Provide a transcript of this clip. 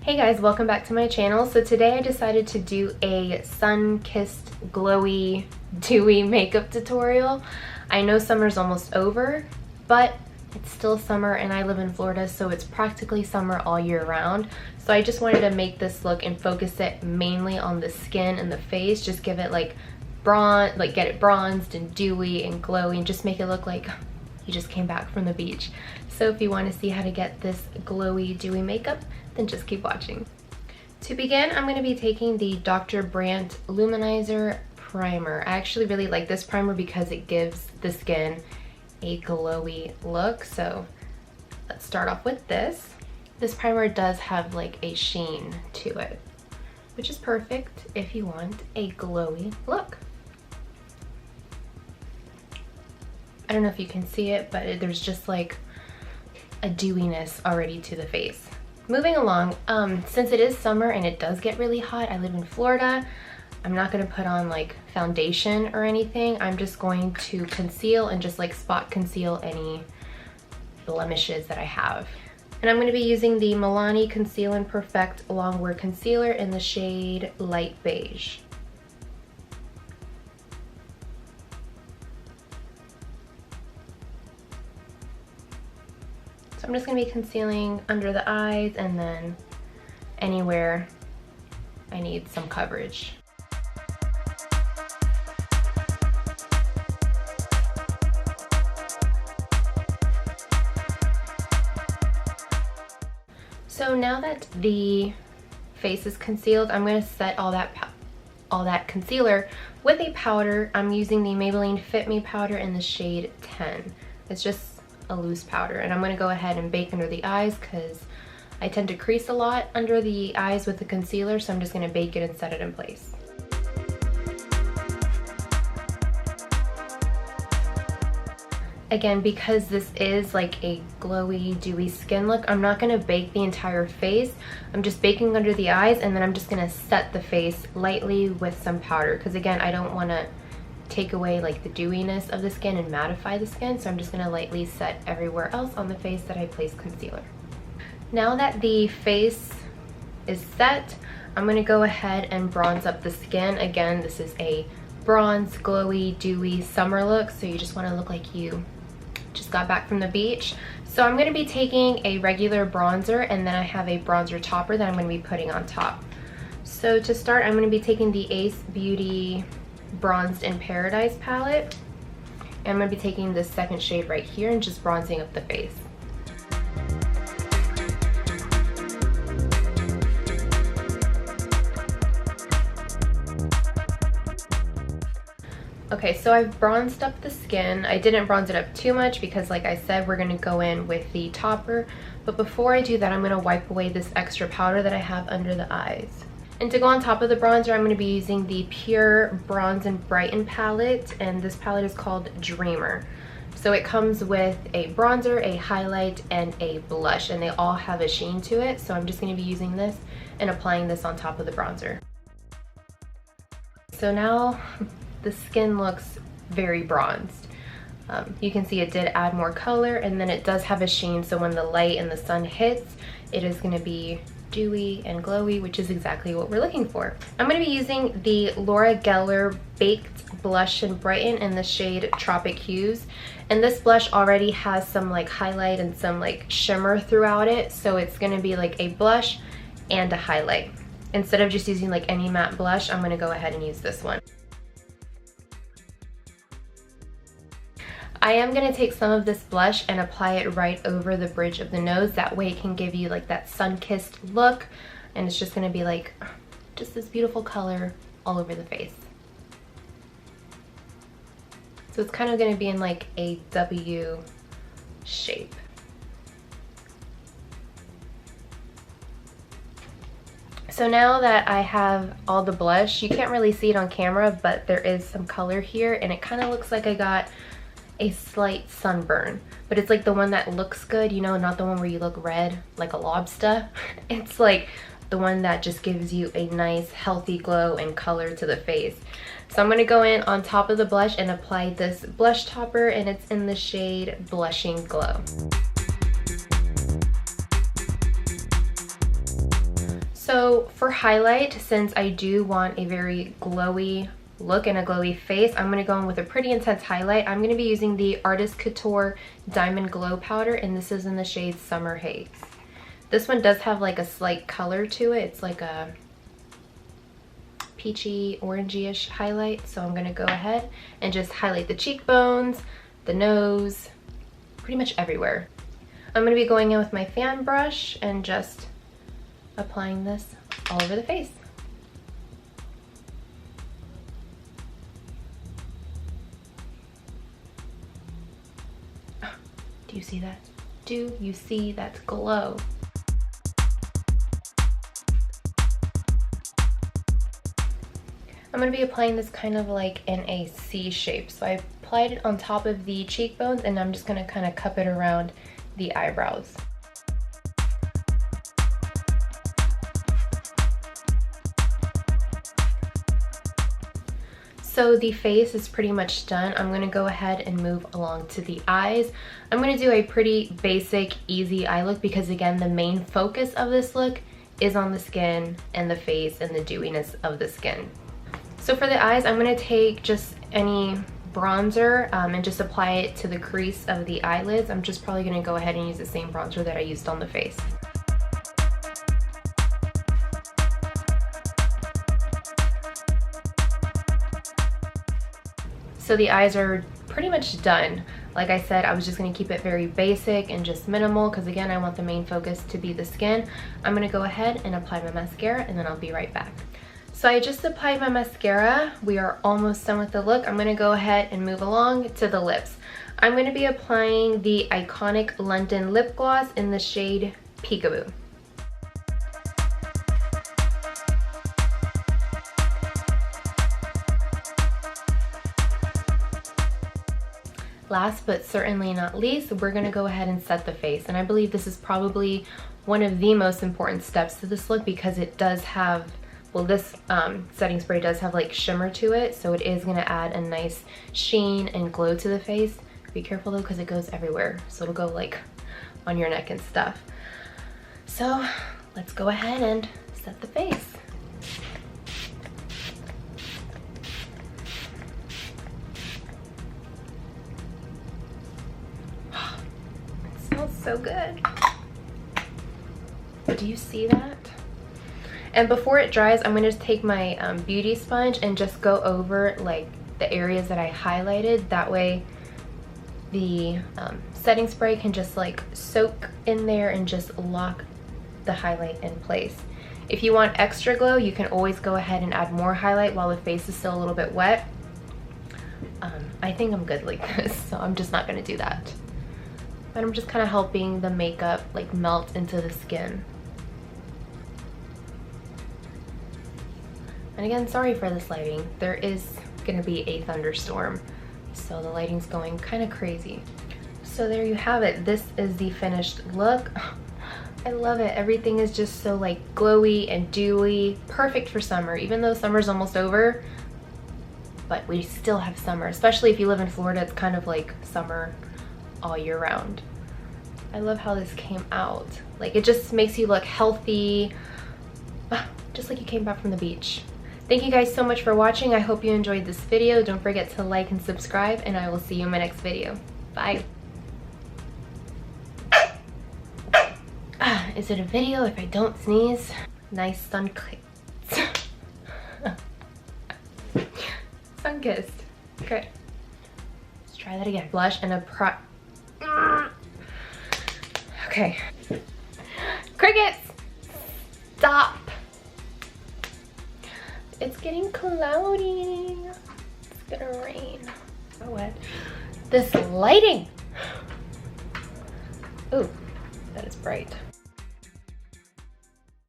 Hey guys, welcome back to my channel. So today I decided to do a sun-kissed, glowy, dewy makeup tutorial. I know summer's almost over, but it's still summer and I live in Florida, so it's practically summer all year round. So I just wanted to make this look and focus it mainly on the skin and the face. Just give it like bronze, like get it bronzed and dewy and glowy and just make it look like you just came back from the beach. So if you want to see how to get this glowy, dewy makeup, then just keep watching. To begin, I'm going to be taking the Dr. Brandt Luminizer Primer. I actually really like this primer because it gives the skin a glowy look. So let's start off with this. This primer does have like a sheen to it, which is perfect if you want a glowy look. I don't know if you can see it, but there's just like a dewiness already to the face. Moving along, since it is summer and it does get really hot, I live in Florida, I'm not going to put on like foundation or anything. I'm just going to conceal and just like spot conceal any blemishes that I have. And I'm going to be using the Milani Conceal and Perfect Longwear Concealer in the shade Light Beige. So I'm just going to be concealing under the eyes and then anywhere I need some coverage. So now that the face is concealed, I'm going to set all that concealer with a powder. I'm using the Maybelline Fit Me powder in the shade 10. It's just a loose powder, and I'm going to go ahead and bake under the eyes because I tend to crease a lot under the eyes with the concealer, so I'm just going to bake it and set it in place. Again, because this is like a glowy, dewy skin look, I'm not going to bake the entire face. I'm just baking under the eyes, and then I'm just going to set the face lightly with some powder because again, I don't want to take away like the dewiness of the skin and mattify the skin, so I'm just going to lightly set everywhere else on the face that I place concealer. Now that the face is set, I'm going to go ahead and bronze up the skin. Again, this is a bronze, glowy, dewy summer look, so you just want to look like you just got back from the beach. So I'm going to be taking a regular bronzer, and then I have a bronzer topper that I'm going to be putting on top. So to start, I'm going to be taking the Ace Beauty Bronzed in Paradise palette, and I'm going to be taking this second shade right here and just bronzing up the face. Okay, so I've bronzed up the skin. I didn't bronze it up too much because like I said, we're going to go in with the topper, but before I do that, I'm going to wipe away this extra powder that I have under the eyes. And to go on top of the bronzer, I'm going to be using the Pure Bronze and Brighten palette, and this palette is called Dreamer. So it comes with a bronzer, a highlight, and a blush, and they all have a sheen to it. So I'm just going to be using this and applying this on top of the bronzer. So now the skin looks very bronzed. You can see it did add more color, and then it does have a sheen, so when the light and the sun hits, it is going to be dewy and glowy, which is exactly what we're looking for. I'm going to be using the Laura Geller Baked Blush and Brighten in the shade Tropic Hues, and this blush already has some like highlight and some like shimmer throughout it, so it's going to be like a blush and a highlight. Instead of just using like any matte blush, I'm going to go ahead and use this one. I am going to take some of this blush and apply it right over the bridge of the nose. That way it can give you like that sun-kissed look, and it's just going to be like just this beautiful color all over the face. So it's kind of going to be in like a W shape. So now that I have all the blush, you can't really see it on camera, but there is some color here, and it kind of looks like I got a slight sunburn, but it's like the one that looks good, you know, not the one where you look red like a lobster. It's like the one that just gives you a nice healthy glow and color to the face. So I'm going to go in on top of the blush and apply this blush topper, and it's in the shade Blushing Glow. So for highlight, since I do want a very glowy look and a glowy face, I'm going to go in with a pretty intense highlight. I'm going to be using the Artist Couture Diamond Glow Powder, and this is in the shade Summer Haze. This one does have like a slight color to it. It's like a peachy orangey-ish highlight, so I'm going to go ahead and just highlight the cheekbones, the nose, pretty much everywhere. I'm going to be going in with my fan brush and just applying this all over the face. Do you see that? Do you see that glow? I'm going to be applying this kind of like in a C shape. So I applied it on top of the cheekbones, and I'm just going to kind of cup it around the eyebrows. So the face is pretty much done. I'm going to go ahead and move along to the eyes. I'm going to do a pretty basic, easy eye look because again, the main focus of this look is on the skin and the face and the dewiness of the skin. So for the eyes, I'm going to take just any bronzer and just apply it to the crease of the eyelids. I'm just probably going to go ahead and use the same bronzer that I used on the face. So the eyes are pretty much done. Like I said, I was just going to keep it very basic and just minimal because again, I want the main focus to be the skin. I'm going to go ahead and apply my mascara and then I'll be right back. So I just applied my mascara. We are almost done with the look. I'm going to go ahead and move along to the lips. I'm going to be applying the iconic London lip gloss in the shade Peekaboo. Last but certainly not least, we're going to go ahead and set the face. And I believe this is probably one of the most important steps to this look because it does have, well, this setting spray does have like shimmer to it. So it is going to add a nice sheen and glow to the face. Be careful though because it goes everywhere. So it'll go like on your neck and stuff. So let's go ahead and set the face. So good. Do you see that? And before it dries, I'm gonna just take my beauty sponge and just go over like the areas that I highlighted. That way the setting spray can just like soak in there and just lock the highlight in place. If you want extra glow, you can always go ahead and add more highlight while the face is still a little bit wet. I think I'm good like this, so I'm just not gonna do that. But I'm just kind of helping the makeup like melt into the skin. And again, sorry for this lighting. There is gonna be a thunderstorm, so the lighting's going kind of crazy. So there you have it. This is the finished look. I love it. Everything is just so like glowy and dewy, perfect for summer, even though summer's almost over, but we still have summer, especially if you live in Florida. It's kind of like summer all year round. I love how this came out. Like it just makes you look healthy, just like you came back from the beach. Thank you guys so much for watching. I hope you enjoyed this video. Don't forget to like and subscribe, and I will see you in my next video. Bye. Is it a video if I don't sneeze? Nice sun sun-kissed. Okay. Let's try that again. Blush and a okay. Crickets! Stop! It's getting cloudy. It's gonna rain. So wet. This lighting! Ooh, that is bright.